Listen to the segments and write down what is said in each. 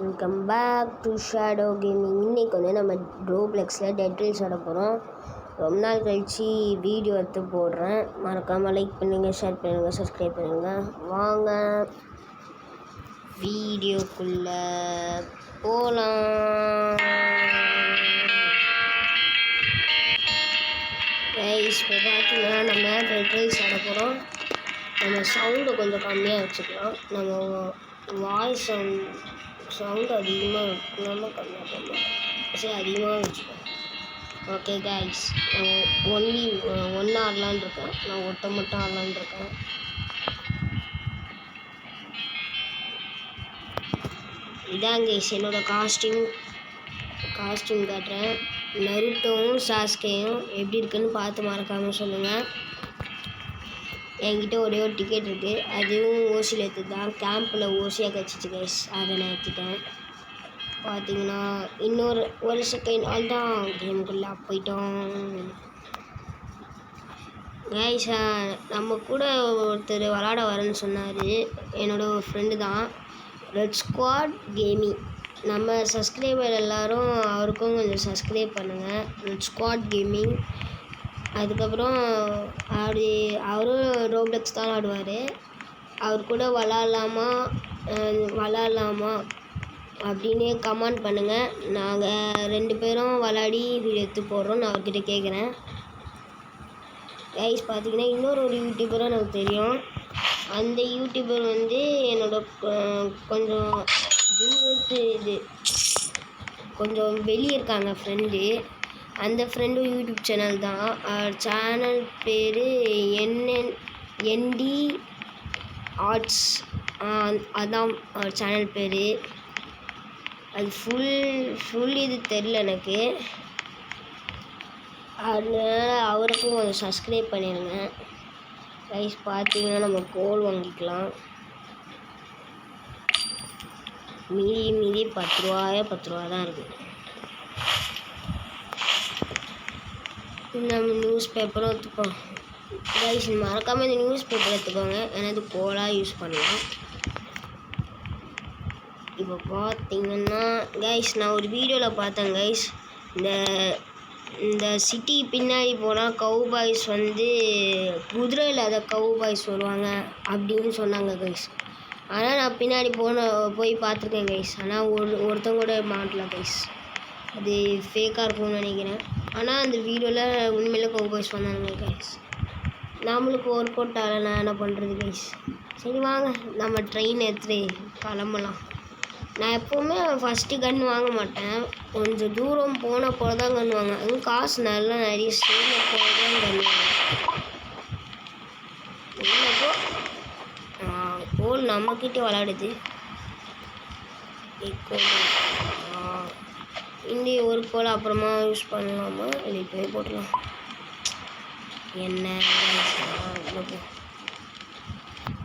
Welcome back to shadow gaming. இன்றைக்கி வந்து நம்ம ரோப்ளெக்ஸில் டெட் ரேஸ் ஆட போகிறோம். ரொம்ப நாள் கழித்து வீடியோ எடுத்து போடுறேன். மறக்காமல் லைக் பண்ணுங்கள், ஷேர் பண்ணுங்கள், சப்ஸ்கிரைப் பண்ணுங்கள். வாங்க வீடியோக்குள்ளே போகலாம். இப்போ பார்த்தீங்கன்னா நம்ம டெட் ரேஸ் ஆட போகிறோம். நம்ம சவுண்டை கொஞ்சம் கம்மியாக வச்சுக்கலாம். நம்ம வாய்ஸ் சவுண்டு அதிகமாக வைக்கலாமல் கம்மியாக பண்ணலாம். சரி, அதிகமாக வச்சுக்கோம். ஓகே கைஸ், நான் ஒன்று ஆடலான்னு இருக்கேன். நான் ஒட்டை மட்டும் ஆடலான்னு இருக்கேன். இதான் கைஸ் என்னோடய காஸ்டியூம் காட்டுறேன். நருட்டோவும் சாஸ்கேயும் எப்படி இருக்குன்னு பார்த்து மறக்காமல் சொல்லுங்கள். என்கிட்ட ஒரே ஒரு டிக்கெட் இருக்குது. அதுவும் ஓசியில் எடுத்து தான். கேம்பில் ஓசியாக கிடச்சிச்சு கைஸ், அதை நான் எடுத்துட்டேன். பார்த்தீங்கன்னா ஒரு செகண்ட் ஆள் தான் கேமுக்குள்ளே போயிட்டோம் கைஸ். நம்ம கூட ஒருத்தர் விளாட வரேன்னு சொன்னார். என்னோடய ஒரு ஃப்ரெண்டு தான், ரெட் ஸ்குவாட் கேமிங். நம்ம சப்ஸ்கிரைபர் எல்லோரும் அவருக்கும் கொஞ்சம் சப்ஸ்கிரைப் பண்ணுங்கள், ரெட் ஸ்குவாட் கேமிங். அதுக்கப்புறம் அவரும் ரோப்ளெக்ஸ் தான் ஆடுவார். அவர் கூட விளாட்லாமா அப்படின்னு கமெண்ட் பண்ணுங்கள். நாங்கள் 2 பேரும் விளாடி வீடியோ எடுத்து போடுறோம். நான் அவர்கிட்ட கேட்குறேன் கைஸ். பார்த்தீங்கன்னா இன்னொரு யூடியூபரும் எனக்கு தெரியும். அந்த யூடியூபர் வந்து என்னோட கொஞ்சம் தூரத்து கொஞ்சம் வெளியே இருக்காங்க ஃப்ரெண்டு. அந்த ஃப்ரெண்டும் யூடியூப் சேனல் தான். சேனல் பேர் ND ஆர்ட்ஸ். அதான் சேனல் பேர். அது ஃபுல் இது தெரில எனக்கு. அதனால் அவருக்கும் கொஞ்சம் சப்ஸ்கிரைப் பண்ணிடுங்க கைஸ். பார்த்தீங்கன்னா நம்ம கோல் வாங்கிக்கலாம். மீதி 10 ரூபா தான் இருக்குது. நம்ம நியூஸ் பேப்பரும் எடுத்துப்போம் கைஸ். மறக்காமல் இந்த நியூஸ் பேப்பர் எடுத்துக்கோங்க, ஏன்னா இது கோலாக யூஸ் பண்ணலாம். இப்போ பார்த்தீங்கன்னா கைஸ், நான் ஒரு வீடியோவில் பார்த்தேன் கைஸ். இந்த சிட்டி பின்னாடி போனால் கவுபாய்ஸ் வந்து குதிரை இல்லாத கவுபாய்ஸ் வருவாங்க அப்படின்னு சொன்னாங்க கைஸ். ஆனால் நான் பின்னாடி போய் பார்த்துருக்கேன் கைஸ். ஆனால் ஒருத்தங்க கூட மாட்டல கைஸ். அது ஃபேக்காக இருக்கும்னு நினைக்கிறேன். ஆனால் அந்த வீடியோவில் உண்மையிலே கவுபாய்ஸ் வந்தானுங்க கைஸ். நம்மளுக்கு ஒர்க் அவுட் ஆகலை, நான் என்ன பண்ணுறது கைஸ். சரி வாங்க நம்ம ட்ரெயின் எடுத்துகிட்டு கிளம்பலாம். நான் எப்போவுமே ஃபஸ்ட்டு கன் வாங்க மாட்டேன். கொஞ்சம் தூரம் போன போல தான் கன் வாங்க. அதுவும் காசு நல்லா நிறைய சேர்ந்த போல தான் கன் வாங்க. இல்லைப்போ கோல் நம்மக்கிட்ட விளாடுது. இந்த ஒரு கோல் அப்புறமா யூஸ் பண்ணலாமா, இல்லை இப்போவே போட்டுடலாம். என்ன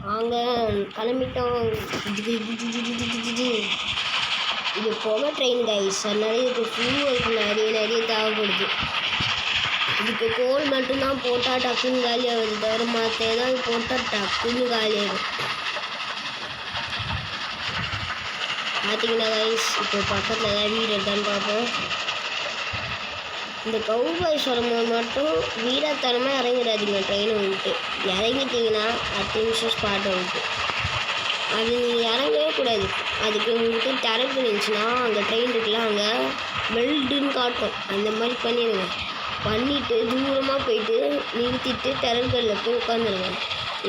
வாங்க கிளம்பிட்டோம். இது போக ட்ரெயின் கைஸ். அதனால இதுக்கு ஃபியூவலுக்கு நிறைய தேவைப்படுது. இதுக்கு கோல் மட்டும்தான் போட்டால் டக்குன்னு காலி ஆகுது, தவிர மற்ற ஏதாவது போட்டால் டக்குன்னு காலி ஆகிடும். பார்த்தீங்கன்னா கைஸ், இப்போ பக்கத்தில் ஏதாவது வீடு எடுத்தான்னு பார்ப்போம். இந்த கவுபாய்ஸ் வரும்போது மட்டும் வீரத்தனமாக இறங்கிடாதீங்க ட்ரெயினை விட்டு. இறங்கிட்டிங்கன்னா 10 நிமிஷம் ஸ்பாட்டை விட்டு அது நீங்கள் இறங்கவே கூடாது. அதுக்கு உங்களுக்கு திறப்பு இருந்துச்சுன்னா அந்த ட்ரெயின் இருக்குல்ல, அங்கே வெல்டுன்னு காட்டும். அந்த மாதிரி பண்ணிவிட்டு தூரமாக போயிட்டு நிறுத்திட்டு திறன்களில் போய் உட்காந்துருங்க.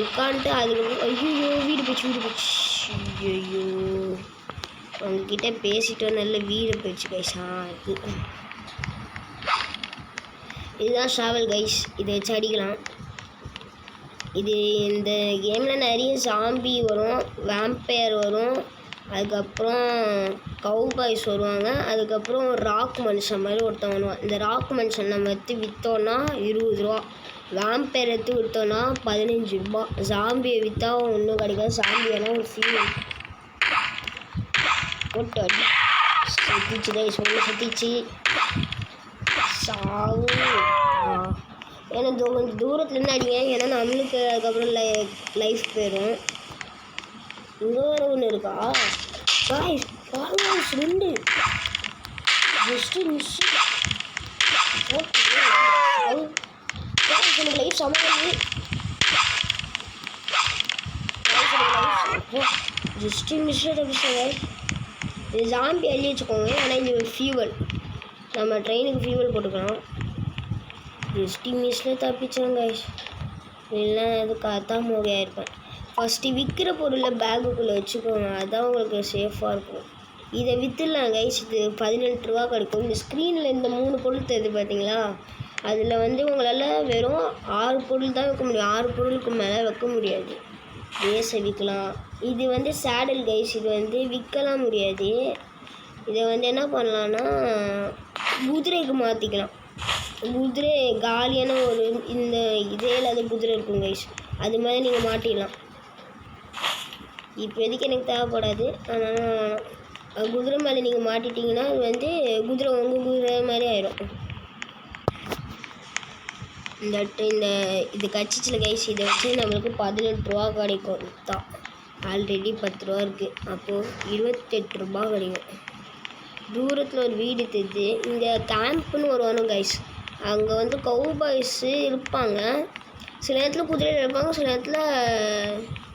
உட்காந்துட்டு அதுக்கப்புறம் ஐயோ வீடு போச்சு. ஐயோ உங்ககிட்ட பேசிட்டோம், நல்ல வீடு போயிடுச்சு கைஸா. இதுதான் ஷாவல் கைஸ். இதை வச்சு அடிக்கலாம். இந்த கேமில் நிறைய ஜாம்பி வரும், வேம்பயர் வரும், அதுக்கப்புறம் கவுபாய்ஸ் வருவாங்க, அதுக்கப்புறம் ராக் மனுஷன் மாதிரி ஒருத்தன் வருவான். இந்த ராக் மனுஷன் நம்ம எடுத்து விற்றோன்னா 20 ரூபா, வேம்பயர் எடுத்து விற்றோன்னா 15 ரூபா. ஜாம்பியை விற்றா ஒன்றும் கிடைக்காது. ஜாம்பியெல்லாம் ஒரு ஃபீல் போட்டு அடி சுற்றிச்சு கைஸ். ஒன்று சுற்றிச்சு சாவு. ஏன்னா கொஞ்சம் தூரத்துலேருந்து அடிங்க, ஏன்னா நம்மளுக்கு அதுக்கப்புறம் லைஃப் போயிடும். இங்கே வேறு ஒன்று இருக்கா கைஸ். பாருங்க கைஸ் 2 ஜஸ்ட் மிஸ் லைஃப் சமாளி ஜஸ்ட் மிஸ் தப்பிச்சாங்க. இது ஜாம்பி அள்ளி வச்சுக்கோங்க. ஆனால் இது ஃபியூவல், நம்ம ட்ரெயினுக்கு ஃபியூவல் போட்டுக்கலாம். ஜஸ்ட் மிஸ்ஸில் தப்பிச்சோம் கைஸ். இல்லைன்னா அது காத்தா மோகையாக இருப்பேன். ஃபஸ்ட்டு விற்கிற பொருளை பேக்குக்குள்ளே வச்சுக்கோங்க, அதுதான் உங்களுக்கு சேஃபாக இருக்கும். இதை விற்றுலாம் கைஸ். இது 18 ரூபா கிடைக்கும். இந்த ஸ்க்ரீனில் இந்த 3 பொருள் தெரியுது பார்த்தீங்களா, அதில் வந்து உங்களால் வெறும் 6 பொருள் தான் வைக்க முடியும். 6 பொருளுக்கு மேலே வைக்க முடியாது. ரேஸை விற்கலாம். இது வந்து சேடல் கைஸ். இது வந்து விற்கலாம் முடியாது. இதை வந்து என்ன பண்ணலான்னா குதிரைக்கு மாற்றிக்கலாம். குதிரை காலியான ஒரு இந்த இதே இல்லாத குதிரை இருக்கும் கைஸ், அது மாதிரி நீங்கள் மாட்டிடலாம். இப்போ எதுக்கு எனக்கு தேவைப்படாது. ஆனால் குதிரை மேலே நீங்கள் மாட்டிட்டிங்கன்னா அது வந்து குதிரை உங்கள் குதிரை மாதிரி ஆயிடும். இது கட்சிச்சில் கைஸ். இதை வச்சு நம்மளுக்கு 18 ரூபா கிடைக்கும். தான் ஆல்ரெடி 10 ரூபா இருக்குது. அப்போது 28 ரூபா கிடைக்கும். தூரத்தில் ஒரு வீடு தெரியுது. இங்கே கேம்ப்புன்னு வரும் கைஸ். அங்கே வந்து கவுபாய்ஸு இருப்பாங்க. சில நேரத்தில் குதிரையில் இருப்பாங்க, சில நேரத்தில்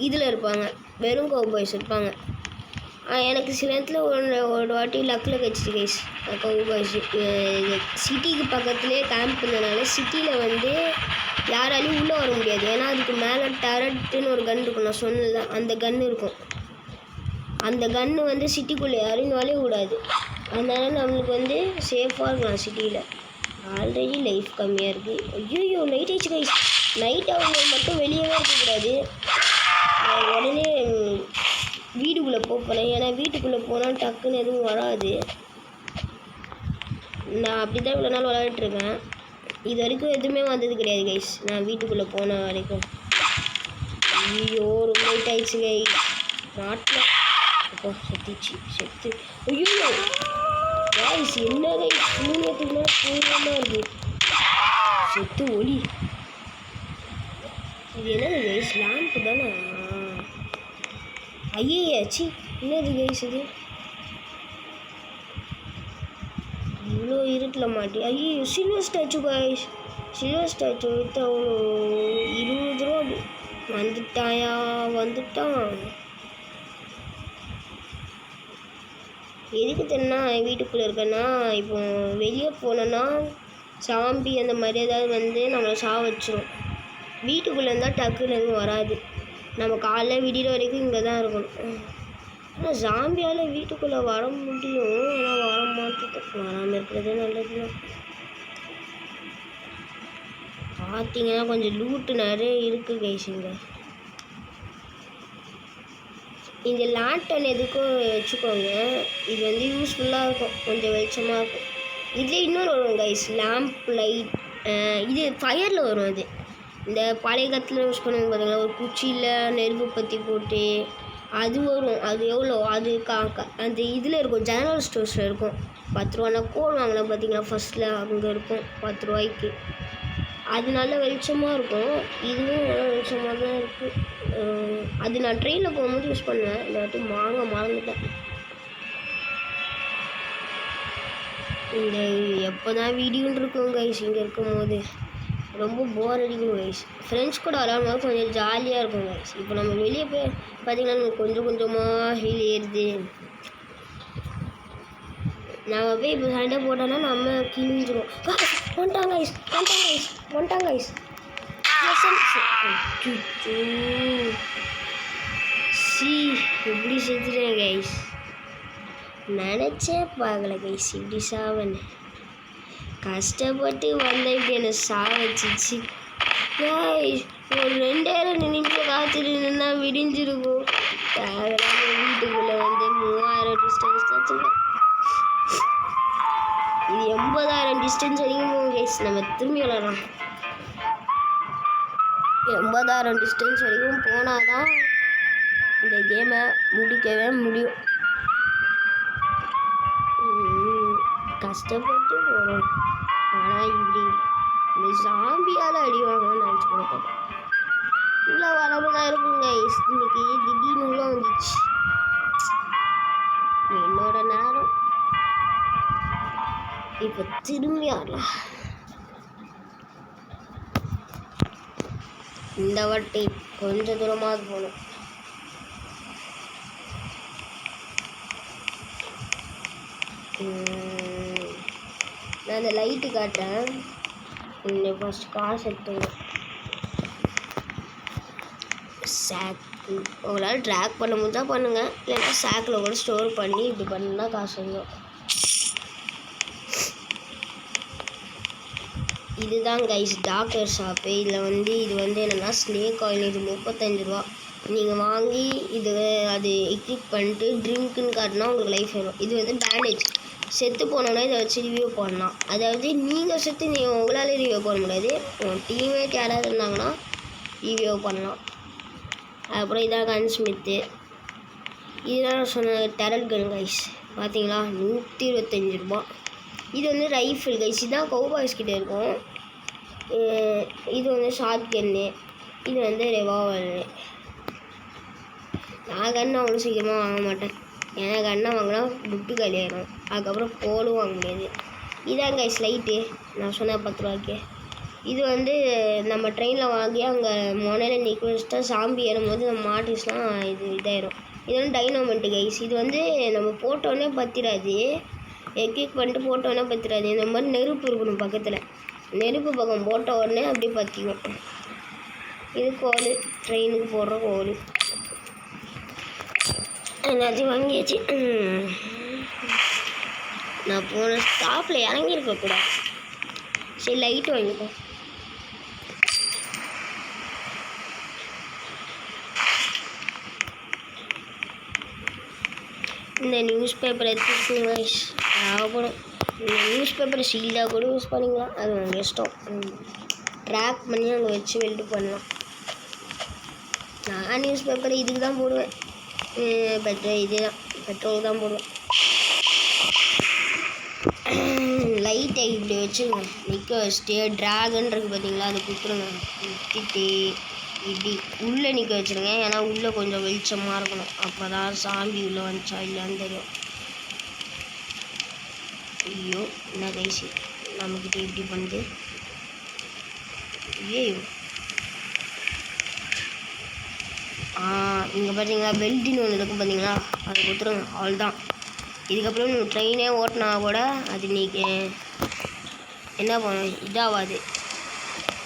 இதில் இருப்பாங்க, வெறும் கவுபாய்ஸ் இருப்பாங்க. எனக்கு சில நேரத்தில் ஒரு வாட்டி லக்கில் கிடச்சிச்சு கைஸ் கவுபாய்ஸு. சிட்டிக்கு பக்கத்துலேயே கேம்ப் இருந்ததுனால சிட்டியில் வந்து யாராலையும் உள்ளே வர முடியாது. ஏன்னா அதுக்கு மேலே டரட்டுன்னு ஒரு கன் இருக்கும், நான் சொன்னல அந்த கன் இருக்கும். அந்த கன்று வந்து சிட்டிக்குள்ளே யாரையும் நுழைய கூடாது. அதனால நம்மளுக்கு வந்து சேஃபாக இருக்கலாம் சிட்டியில். ஆல்ரெடி லைஃப் கம்மியாக இருக்குது. ஐயோ நைட் ஆயிடுச்சு கைஸ். நைட் அவங்க மட்டும் வெளியவே இருக்கக்கூடாது. உடனே வீட்டுக்குள்ளே போகலாம். ஏன்னா வீட்டுக்குள்ளே போனால் டக்குன்னு எதுவும் வராது. நான் அப்படி தான் இவ்வளோ நாள் விளையாடிட்டுருக்கேன். இது வரைக்கும் எதுவுமே வந்தது கிடையாது கைஸ், நான் வீட்டுக்குள்ளே போன வரைக்கும். ஐயோ ரொம்ப லைட் ஆயிடுச்சு கைஸ். நாட்டில் அப்போ செத்து. ஐயோ கைஸ் என்ன கைஸ் சூரியத்துக்கு மேலே சூரியமாக இருக்குது. செத்து ஒளி. இது என்னது கைஸ்? லேம்ப்பு தானே? ஐயாச்சி என்னது கைஸ் இது? இவ்வளோ இருட்டில் மாட்டி. ஐயோ silver statue guys. Silver statue விற்று அவ்வளோ 20 ரூபா. வந்துட்டான். எதுக்கு தெரியுமா வீட்டுக்குள்ளே இருக்கேன்னா, இப்போ வெளியே போனோன்னா சாம்பி அந்த மாதிரி ஏதாவது வந்து நம்மளை வச்சிரும். வீட்டுக்குள்ளே இருந்தால் டக்குன்னு எதுவும் வராது. நம்ம காலைல விடிகிற வரைக்கும் இங்கே தான் இருக்கணும். ஆனால் ஜாம்பியால் வீட்டுக்குள்ளே வர முடியும், ஆனால் வர மாட்டேன். வராமல் இருக்கிறதே நல்லது தான். பார்த்தீங்கன்னா கொஞ்சம் லூட்டு நிறைய இருக்குது கைஸ். இந்த லேண்டன் எதுக்கும் வச்சுக்கோங்க. இது வந்து யூஸ்ஃபுல்லாக இருக்கும், கொஞ்சம் வெளிச்சமாக இருக்கும். இதில் இன்னொரு வரும் கைஸ், லேம்ப் லைட். இது ஃபயரில் வரும். அது இந்த பழைய காலத்தில் யூஸ் பண்ணுவாங்க பார்த்தீங்களா, ஒரு குச்சியில் நெருப்பு பற்றி போட்டு அது வரும். அது எவ்வளோ? அது அந்த இதில் இருக்கும், ஜெனரல் ஸ்டோர்ஸில் இருக்கும். 10 ரூபா. நான் கோல் வாங்கினேன் பார்த்தீங்களா ஃபஸ்ட்டில், அங்கே இருக்கும் 10 ரூபாய்க்கு. அது நல்ல வெளிச்சமாக இருக்கும். இதுவும் நல்ல வெளிச்சமாக தான் இருக்குது. அது நான் ட்ரெயினில் போகும்போது யூஸ் பண்ணுவேன். இந்த வாட்டி மறந்துட்டேன். இந்த எப்போ தான் வீடியோன்னு இருக்கும் கைஸ். இங்கே இருக்கும்போது ரொம்ப போர் அடிக்கும் கைஸ். ஃப்ரெண்ட்ஸ் கூட விளாடும்போது கொஞ்சம் ஜாலியாக இருக்கும் கைஸ். இப்போ நம்ம வெளியே போய் பார்த்திங்கன்னா நமக்கு கொஞ்சம் கொஞ்சமாக ஹீல் ஏறுது. நம்ம போய் இப்போ சண்டை போட்டோன்னா நம்ம கிழிஞ்சிரும். வந்துட்டாங்க கைஸ். இப்படி செத்துட்டேன் கைஸ். நினச்சே பார்க்கல கைஸ் இப்படி சாவன்னு. கஷ்டப்பட்டு வந்த இப்படி என்னை சாவச்சிச்சு கைஸ். ஒரு 2 நிமிஷம் காத்துட்டு நின்னா விடிஞ்சிருக்கும். வீட்டுக்குள்ளே வந்து 3000 டிஸ்டன்ஸ் வச்சுருக்கேன். இது 80,000 டிஸ்டன்ஸ் வரைக்கும் போகும் கைஸ். நம்ம திரும்பி விளாட்லாம். 80,000 டிஸ்டன்ஸ் வரைக்கும் போனால் தான் இந்த கேமை முடிக்கவே முடியும். கஷ்டப்பட்டு போகிறோம். ஆனால் இப்படி இந்த ஜாம்பியால் அடிவாங்கன்னு நினச்சி கொடுப்போம். உள்ளே வரமுன்னா இருக்குங்க. இன்னைக்கு திடீர்னு உள்ளே வந்துச்சு. என்னோட நேரம் இப்போ திரும்பி ஆடலாம். இந்த வாட்டி கொஞ்சம் தூரமாக போகணும். நான் இந்த லைட்டு காட்டுறேன். ஃபர்ஸ்ட் காசு எடுத்துக்கணும். சாக்கு உங்களால் ட்ராக் பண்ண முடிஞ்சா பண்ணுங்கள், இல்லைன்னா சாக்கில் கூட ஸ்டோர் பண்ணி இப்படி பண்ணா காசு வந்துடும். இதுதான் கைஸ் டாக்டர் ஷாப்பு. இதில் இது என்னென்னா ஸ்னேக் ஆயில். இது 35 ரூபா. நீங்கள் வாங்கி அது எக்யூப் பண்ணிட்டு ட்ரிங்க்குன்னு காட்டினா உங்களுக்கு லைஃப் வரும். இது பேண்டேஜ். செத்து போனோன்னா இதை வச்சு ரிவ்யூ பண்ணலாம். அதாவது நீங்கள் செத்து உங்களால் ரிவ்யூ பண்ண முடியாது, உங்கள் டீம்மேட் யாராவது இருந்தாங்கன்னா ரிவ்யூ பண்ணலாம். அப்புறம் இதான் கன் ஸ்மித்து. இதுதான் நான் சொன்ன டெரல் கன் கைஸ். பார்த்தீங்களா 125 ரூபா. இது ரைஃபிள் கைஸ். இதுதான் கௌபாய்ஸ் கிட்டே இருக்கும். இது ஷார்ட் கன்னு. இது ரிவால்வரு. நான் கன்று அவ்வளோ சீக்கிரமாக வாங்க மாட்டேன். ஏன்னா கண்ணை வாங்கினா புட்டு காலியாயிடும். அதுக்கப்புறம் கோலும் வாங்க முடியாது. இதான் கைஸ் லைட்டு நான் சொன்னேன் 10 ரூபாய்க்கு. இது நம்ம ட்ரெயினில் வாங்கி அங்கே முனையில் நிற்க வச்சுட்டா சாம்பி ஏறும்போது நம்ம மாட்டிஸ்லாம் இதாயிடும். இது டைனோமெண்ட்டு கைஸ். இது நம்ம போட்டோன்னே பற்றிடாது. எக்யூப் பண்ணிட்டு போட்டோன்னே பற்றிடாது. இந்த மாதிரி நெருப்பு இருக்கணும் பக்கத்தில். நெருப்பு பக்கம் போட்ட உடனே அப்படியே பற்றிக்கும். இது கோல், ட்ரெயினுக்கு போடுற கோல். எல்லாத்தையும் வாங்கியாச்சு. நான் போன ஸ்டாப்பில் இறங்கியிருக்கக்கூடாது. சரி லைட்டு வாங்கிப்போ. இந்த நியூஸ் பேப்பர் எடுத்துக்கோங்க கைஸ். தேவைப்படும். இந்த நியூஸ் பேப்பரை சீல்டாக கூட யூஸ் பண்ணிக்கலாம். அது உங்கள் இஷ்டம். ட்ராக் பண்ணி அங்கே வச்சு வெல்டு பண்ணலாம். நான் நியூஸ் பேப்பரை இதுக்கு தான் போடுவேன். பெட்ரோல் தான் போடுவேன். லைட்டை இப்படி வச்சுக்கோங்க. நிற்க வச்சுட்டு ட்ராகன் இருக்குது பார்த்தீங்களா, அது குத்துருங்க. குத்திட்டு இப்படி உள்ளே நிற்க வச்சுருங்க. ஏன்னா உள்ளே கொஞ்சம் வெளிச்சமாக இருக்கணும். அப்போ தான் சாம்பி உள்ளே வந்துச்சா இல்லைன்னு தெரியும். ஐயோ என்ன கைசி நம்மக்கிட்ட இப்படி பண்ணுது. ஐயோ இங்கே பார்த்தீங்களா வெல்டின்னு ஒன்று இருக்கும் பார்த்தீங்களா, அது கொடுத்துருங்க. அவ்வளோதான். இதுக்கப்புறம் நீங்கள் ட்ரெயினே ஓட்டினா கூட அது நீங்கள் என்ன பண்ணும், இதாகாது,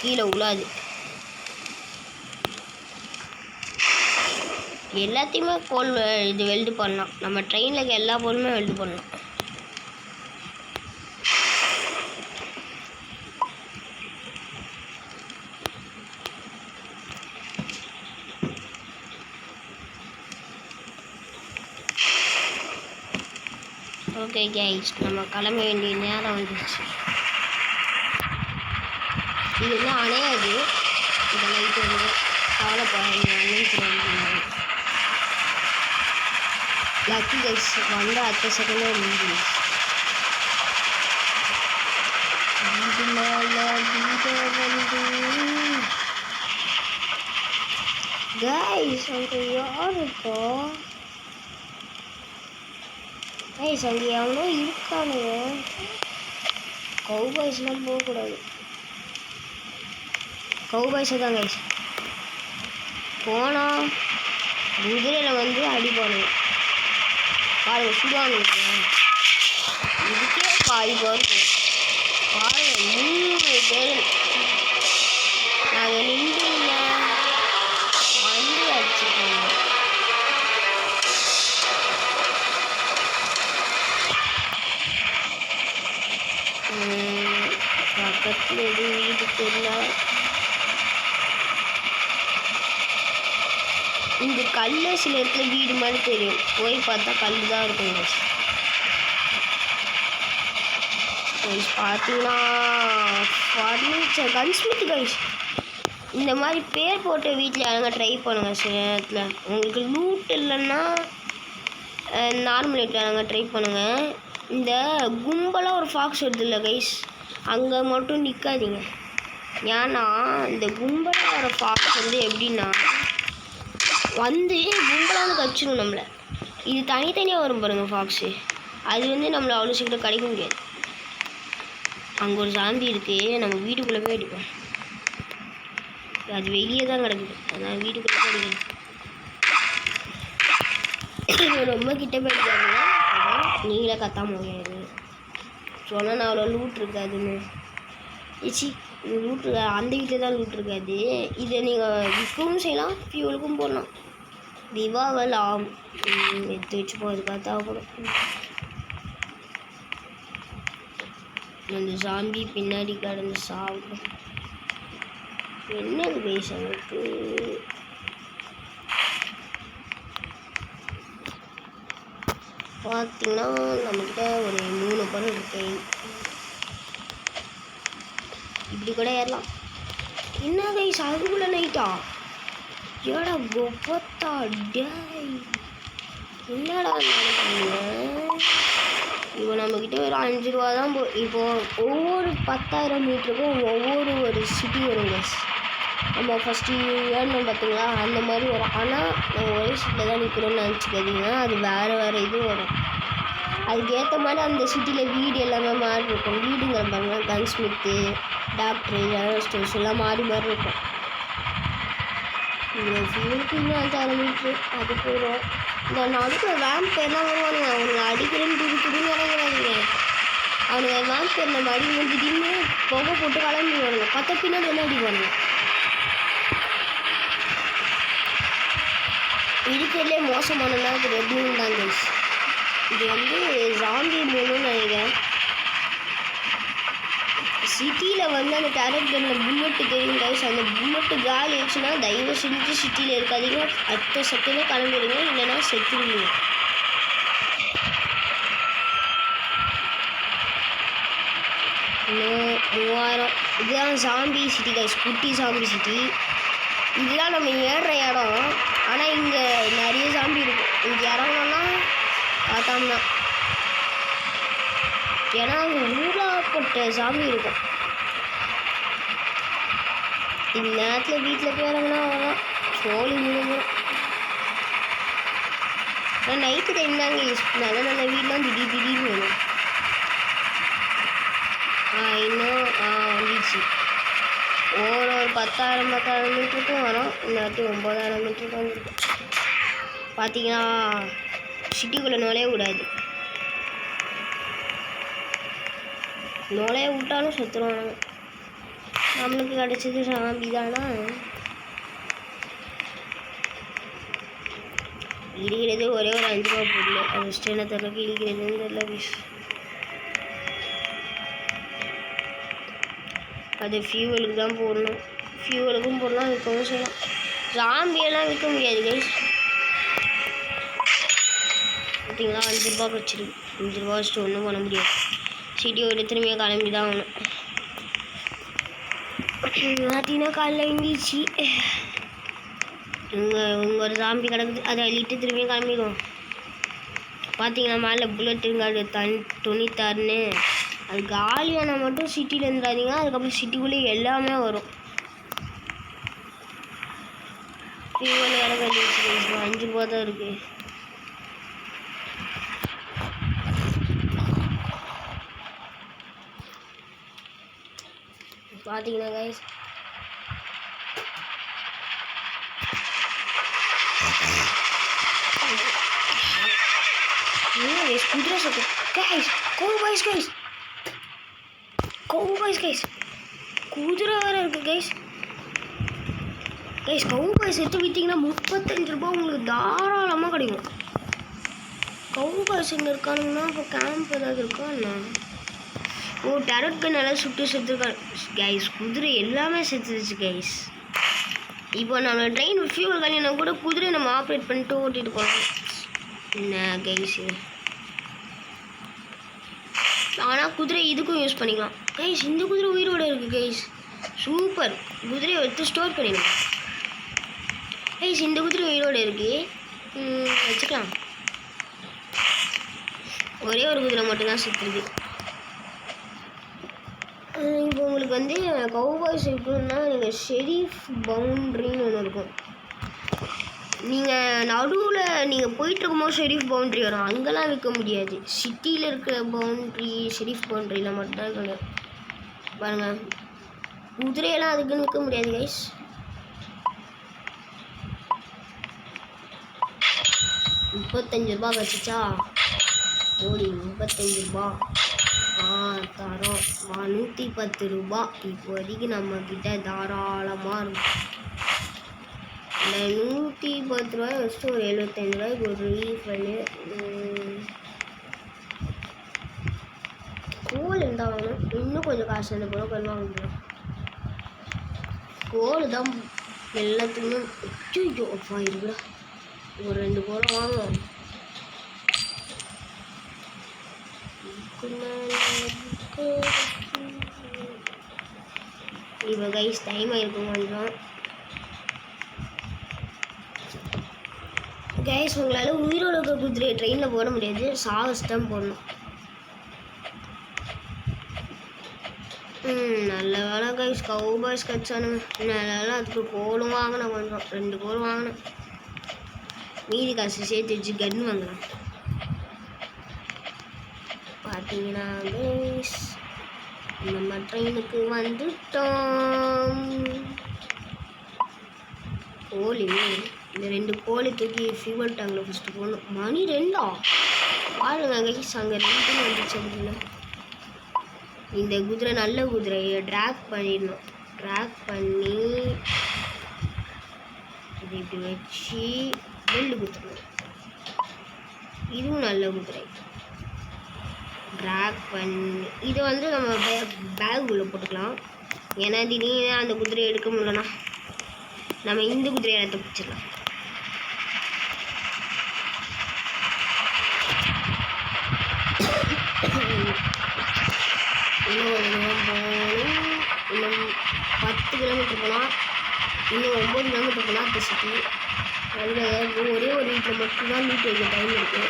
கீழே உழாது. எல்லாத்தையுமே கோல் இது வெல்டு பண்ணலாம். நம்ம ட்ரெயினில் இருக்க எல்லா பொருளுமே வெல்டு பண்ணலாம். ஓகே கைஸ், நம்ம கிளம்ப வேண்டிய நேரம் வந்துடுச்சு. இது அணையாது. இந்த லைட்டு கவலைப்படாதீங்க, அணைஞ்சிடும். லக்கி கைஸ் வந்து அடுத்த செகண்டே முடிஞ்சிடுச்சு. கைஸ் அங்கே யார் இருக்கா? கைஸ் அங்கே எவ்வளோ இருக்கானுங்க. கௌபாய்ஸ்லாம் போகக்கூடாது. கௌபாய்ஸை தான் கைஸ் போனால் குதிரையில் அடிப்பானுங்க. பாருங்க சுடுவானுங்க. இதுக்கே பாய்ப்பாக இருக்கும். பாருங்க 3 பேர் நாங்கள் நின்றுங்க வண்டி அடிச்சுக்கோங்க. பக்கத்தில் எதுவும் வீடு தெரியல. இந்த கல் சில இடத்துல வீடு மாதிரி தெரியும். போய் பார்த்தா கல் தான் இருக்கும். பார்த்தீங்கன்னா ஃபர்னிச்சர் கன்ஸ்மித் கைஸ். இந்த மாதிரி பேர் போட்ட வீட்டில் யாருங்க ட்ரை பண்ணுங்கள். சில நேரத்தில் உங்களுக்கு லூட் இல்லைன்னா நார்மல் வீட்டில் யாருங்க ட்ரை பண்ணுங்கள். இந்த கும்பலாக ஒரு ஃபாக்ஸ் வருது இல்லை கைஸ், அங்கே மட்டும் நிற்காதீங்க. ஏன்னா இந்த கும்பலாக வர ஃபாக்ஸ் எப்படின்னா கும்பலாக கச்சிடும் நம்மளை. இது தனித்தனியாக வரும் பாருங்கள் ஃபாக்ஸு. அது நம்மளை அவ்வளோ சீக்கிரம் கிடைக்க முடியாது. அங்கே ஒரு ஜாம்பி இருக்குது, நம்ம வீட்டுக்குள்ளே போய் அடிப்போம். அது வெளியே தான் கிடக்குது, அதான் வீட்டுக்குள்ளே போய் அடிக்கணும். ரொம்ப கிட்ட போயிடுறாங்க, நீங்களே கத்தாம முடியாது. சொன்னால் நான் அவ்வளோ லூட் இருக்காதுன்னு. ஏச்சி லூட் இருக்காது, அந்த வீட்டில் தான் லூட் இருக்காது. இதை நீங்கள் விற்கவும் செய்யலாம், ஃபியூலுக்கும் போடலாம். திவாவல் எடுத்து வச்சுப்போம், அதுக்காக தேவைப்படும். அந்த ஜாம்பி பின்னாடி கடந்து சாப்பிடும். என்னது பேச எனக்கு பார்த்தீங்கன்னா நம்மக்கிட்ட ஒரு 3 பொருள் இருக்கு. இப்படி கூட ஏறலாம். என்ன கைஸ் அதுக்குள்ள நைட்டா? ஏடா கொப்பத்தா டேய், என்னடா இப்போ நம்மக்கிட்ட ஒரு 5 ரூபா தான். இப்போ ஒவ்வொரு 10,000 மீட்டருக்கும் ஒரு சிட்டி வரும் கைஸ். நம்ம ஃபஸ்ட்டு ஏறணும் பார்த்தீங்களா, அந்த மாதிரி வரும். ஆனால் நம்ம ஒரே சிட்டியில் தான் நிற்கிறோம்னு நினச்சிக்காதீங்க, அது வேறு இது வரும். அதுக்கேற்ற மாதிரி அந்த சிட்டியில் வீடு எல்லாமே மாறி இருக்கும். வீடுங்கிற பாருங்க, கன் ஸ்மித்து, டாக்டரு, ஜெனரல் ஸ்டோர்ஸ் எல்லாம் மாறி இருக்கும். இந்த ஃபியூலுக்கு இன்னும் 5,000 மீட்ரு அது போயிடும். இந்த நடுக்கில் வேம்பேர்லாம் வருவானுங்க, அவனுங்க அடிக்கிறேன்னு துடின்னு இறங்குறாங்க. அவனுங்க வேம்பேர் நம்ம அடிக்கணும், திடீர்னு புகை போட்டு கிளம்பிடுவானுங்க. பின்னாடி என்ன அடிப்பானுங்க. இருக்கிறதுலே மோசமானதுனா அது ரெட் மூன் தான் கைஸ். இது வந்து ஜாம்பி மூணுன்னு நினைக்கிறேன். சிட்டியில் வந்து அந்த டேரக்ட் கன்னில் புல்லட்டு தெரியும் கைஸ். அந்த புல்லட்டு காலி ஆச்சுன்னா தயவு செஞ்சு சிட்டியில் இருக்காதீங்க, அடுத்த செகண்டே கிளம்பிடுங்க, இல்லைன்னா செத்துருவீங்க. இன்னும் 3000. இதுதான் ஜாம்பி சிட்டி கைஸ், குட்டி ஜாம்பி சிட்டி. இதுதான் நம்ம ஏறுற இடம். ஆனால் இங்கே நிறைய ஜாம்பி இருக்கும். இங்கே இறங்கணும்னா பார்த்தாம்னா, ஏன்னா அங்கே ஊராப்பட்ட ஜாம்பி இருக்கும். இந்த நேரத்தில் வீட்டில் போய் இறங்கினா அவ்வளோதான், சோழி முடிஞ்சிடும். ஆனால் நைட்டு டைம் தாங்க நல்ல வீடெலாம் திடீர்னு வரும். இன்னும் வந்துச்சு. ஒரு 10,000 மீட்டருக்கும் வரும். இல்லாட்டி 9,000 மீட்டருக்கும் வந்துருக்கும். பார்த்தீங்கன்னா சிட்டிக்குள்ளே நுழைய விடாது. நுழைய விட்டாலும் செத்துருவானுங்க. நம்மளுக்கு கிடச்சது சாம்பி தானா. இருக்கிறது ஒரே ஒரு 5 ரூபா பொருள். அது ஸ்டேனை தரக்கு இருக்கிறதுன்னு தெரியல பீஸ். அது ஃபியூவலுக்கு தான் போடணும். ஃபியூவலுக்கும் போடலாம், விற்கவும் செய்யலாம். ஜாம்பியெல்லாம் விற்க முடியாது கைஸ். பார்த்தீங்களா 5 ரூபா கிடச்சிருக்கு. 5 ரூபா வச்சுட்டு ஒன்றும் பண்ண முடியாது. சிட்டியோட திரும்பியாக கிளம்பி தான் ஆகணும். பார்த்தீங்கன்னா காலைல எழுந்திரிச்சு இங்கே ஒரு ஜாம்பி கிடக்குது, அதை அள்ளிட்டு திரும்பியும் கிளம்பிடுவோம். பார்த்தீங்கன்னா மேலே புல்லட்டுங்க, அது 96ன்னு. அது காலியான மட்டும் சிட்டியில் இருந்துடாதீங்க. அதுக்கப்புறம் சிட்டிக்குள்ளே எல்லாமே வரும். ஃபியூவல் இடம் 5 ரூபா தான் இருக்குது. பார்த்தீங்கன்னா கைஸ் குதிரை சத்து கைஸ், கவுபாய்ஸ் கைஸ், குதிரை வேறு இருக்குது கைஸ். கவுபாய்ஸ் எடுத்து விற்றீங்கன்னா 35 ரூபா உங்களுக்கு தாராளமாக கிடைக்கும். கவுபாய்ஸ் எங்கே இருக்கானுங்கன்னா இப்போ கேம்ப் ஏதாவது இருக்கா என்ன? ஓ டேரட் கன் எல்லாம் சுட்டு செத்துருக்காரு கைஸ். குதிரை எல்லாமே செத்துருச்சு கைஸ். இப்போ நம்ம ட்ரெயின் ஃபியூவல் காலினா கூட குதிரை நம்ம ஆப்ரேட் பண்ணிட்டு ஓட்டிகிட்டு போகலாம். என்ன கைஸ், ஆனால் குதிரை இதுக்கும் யூஸ் பண்ணிக்கலாம் கைஸ். இந்த குதிரை உயிரோடு இருக்குது கைஸ், சூப்பர். குதிரையை எடுத்து ஸ்டோர் பண்ணிடலாம் கைஸ். இந்த குதிரை உயிரோடு இருக்குது, வச்சுக்கலாம். ஒரே ஒரு குதிரை மட்டும்தான் செத்துருக்கு. இப்போ உங்களுக்கு வந்து கவுபாய்ஸ் இருக்குன்னா நீங்கள் ஷெரீஃப் பவுண்ட்ரின்னு ஒன்று இருக்கும். நீங்கள் நடுவில் நீங்கள் போயிட்டுருக்கும்போது ஷெரீஃப் பவுண்ட்ரி வரும், அங்கெல்லாம் விற்க முடியாது. சிட்டியில் இருக்கிற பவுண்ட்ரி ஷெரீஃப் பவுண்ட்ரியில் மட்டும்தான் கிடையாது. பாருங்க, குதிரையெல்லாம் அதுக்குன்னு விற்க முடியாது கைஸ். ₹35 வச்சுச்சா ஓடி 35 ரூபா தரோம். ₹110 இப்போதைக்கு நம்ம கிட்ட தாராளமாக இருக்கும். இந்த ₹110 வச்சுட்டு ஒரு ₹75 ஒரு ரீஃபைலு கோல் இருந்தால் வாங்கணும். இன்னும் கொஞ்சம் காசு இருந்த போல கோல் வாங்கிக்கலாம். கோல் தான் எல்லாத்துக்குமே. அப்பா இருக்குடா, ஒரு 2 கோலை வாங்கலாம். இப்போ கைஸ் டைம் ஆயிருக்கும் கொஞ்சம். கைஸ் உங்களால் உயிரோட இருக்க குதிரையை ட்ரெயினில் போட முடியாது, சாகஸ்டம் போடணும். நல்ல வேலை கைஸ் கவுபாய்ஸ் கிடச்சானுங்க. நல்ல வேலை அதுக்கு கோலும் வாங்கினேன், கொஞ்சம் 2 கோல் வாங்கினேன். மீதி காசு சேர்த்து வச்சு கன் வாங்கலாம். பார்த்தீங்கன்னா கைஸ் நம்ம ட்ரெயினுக்கு வந்துட்டோம். கோழி இந்த 2 கோழி தூக்கி ஃபியூவல் டேங்கில் ஃபஸ்ட்டு போடணும். மணி 2 பாருங்க கைஸ், அங்கே 2 வந்துச்சு. அப்படின்னா இந்த குதிரை நல்ல குதிரையை ட்ராக் பண்ணிடணும். ட்ராக் பண்ணி இது இப்படி வச்சு பெல்ட் குத்துடணும். இதுவும் நல்ல குதிரை. ட்ராக் பண்ணி இதை வந்து நம்ம பேக் உள்ள போட்டுக்கலாம். ஏன்னா திடீர்னு அந்த குதிரையை எடுக்க முடியலன்னா நம்ம இந்த குதிரையை எடுத்து பிடிச்சிடலாம். இன்னும் கொஞ்சம் போகணும். இன்னும் 10 கிலோமீட்டர் போனால், இன்னும் 9 கிலோமீட்டர் போனால் அந்த சிட்டி. அதில் ஒரே ஒரு வீட்டில் மட்டும்தான் மீட் வைக்க டைம் இருக்குது.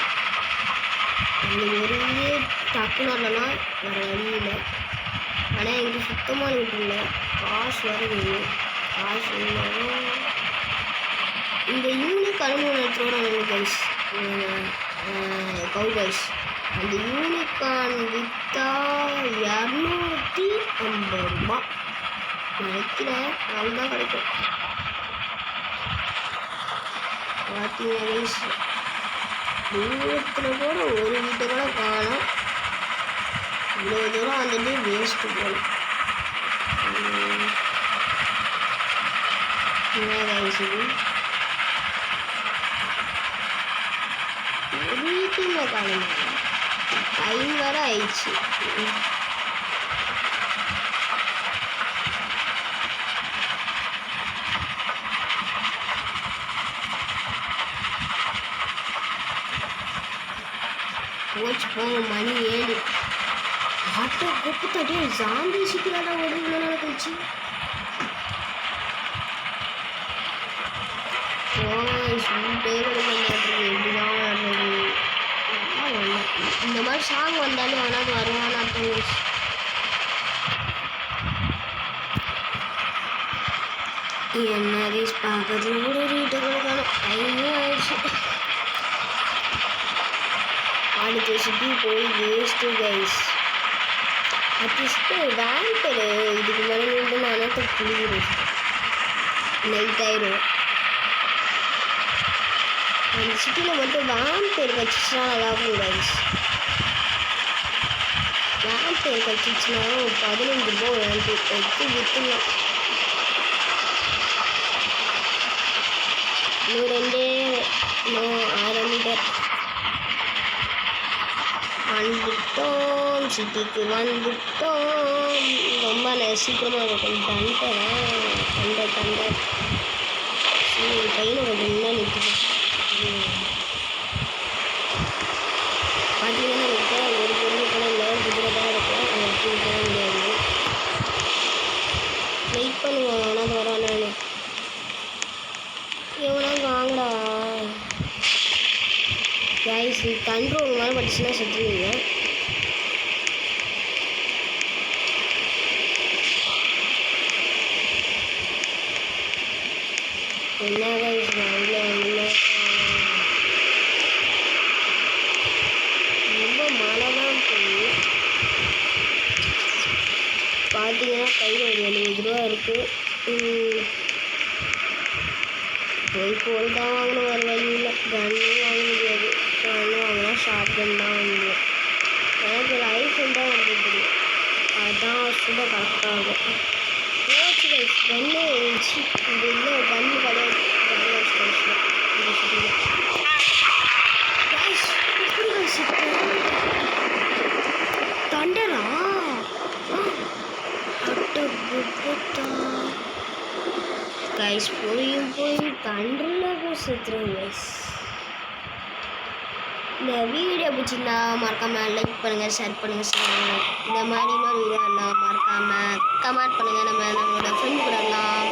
அந்த ஒரு வீடு டக்குன்னு வரலன்னா வேறு வழி இல்லை. ஆனால் எங்களுக்கு சுத்தமாக வீட்டு இல்லை, காசு வேறு வேணும். காசு வேணும். இந்த யூனிக் அனுபவம் எடுத்துகிட்டு கைஸ் கவுபாய்ஸ். அந்த யூனிகான் விற்றா ₹250 நினைக்கிறேன். அதுதான் கிடைக்கும். பார்த்தீங்கன்னா கைஸ் தூரத்தில் கூட ஒரு வீட்டை கூட காணும். இவ்வளோ தூரம் வந்துட்டு வேஸ்ட்டு போகணும். என்ன கைஸ் இது ஒரு வீட்டில் காணும். டைம் வேறு ஆயிடுச்சு. போச்சு போங்க, மணி 7. ஆட்டோ கூப்பிட்டாட்டே ஜாம்பி சிக்கிறாடா ஓடி இவ்வளோ நாள் கழிச்சு. சூட்டே கிடைக்க மாட்டேங்குது. எப்படிதான் வர்றது? இந்த மாதிரி சாங் வந்தாலும் அவனாவது வருவான்னு அர்த்தம். என்ன கைஸ் பக்கத்தில் கூட ஒரு வீட்டை கொடுக்கணும். டைமே ஆயிடுச்சு. அடுத்த சிட்டி போய் வேஸ்ட்டு கைஸ். அட்லீஸ்ட்டு வேம்பரு இதுக்கு மேலே நின்று நானே குளிக்கிறேன். நைட் ஆயிடும். அந்த சிட்டியில் மட்டும் வேம்பேர் கட்சிச்சுனா நல்லாயிருக்கும் கைஸ். வேம்பேர் கட்சிச்சுனா ₹15 வேம்பேர் எடுத்து விற்றுலாம். இன்னும் 6 மீட்டர் வந்துட்டோம். சிட்டிக்கு வந்துட்டோம். ரொம்ப சீக்கிரமாக இருக்கும். தண்டை ட்ரெயினை கொஞ்சம் முன்னாடி நிற்குது. பார்த்தீங்கன்னா என்கிட்ட ஒரு பொருள் கூட இல்லை, குதிரை தான் இருக்கும். அதை எடுத்து விற்கவே முடியாது. வெயிட் பண்ணுவோம், ஆனால் வரானு எவ்வளோ வாங்கடா கைஸ். கண்ட்ரோல் மேலே படிச்சுன்னா செத்துருவீங்க. என்ன கைஸ் இல்லை கையில் ஒரு 70 ரூபா இருக்குது. போய் கோல் தான் வாங்கணும், வேறு வழி இல்லை. கன்னும் வாங்க முடியாது. கன்னு வாங்கினா ஷார்ட் கன் தான் வாங்குவோம். எனக்கு ஐஃபோன் தான் வந்து தெரியும், அதுதான் சுட கரெக்டாகும். போச்சு கைஸ், கன்னு இருந்துச்சு. இது இல்லை கன்னு கிடையாது. தண்டரா கைஸ், போய் தண்டரில் சுற்றுறோம் கைஸ். இந்த வீடியோ பிடிச்சிருந்தா மறக்காமல் லைக் பண்ணுங்கள், ஷேர் பண்ணுங்கள், சொல்லுங்கள். இந்த மாதிரி இன்னொரு வீடியோ எல்லாம் மறக்காமல் கமெண்ட் பண்ணுங்கள். நம்மளோட ஃப்ரெண்ட் கூட எல்லாம்.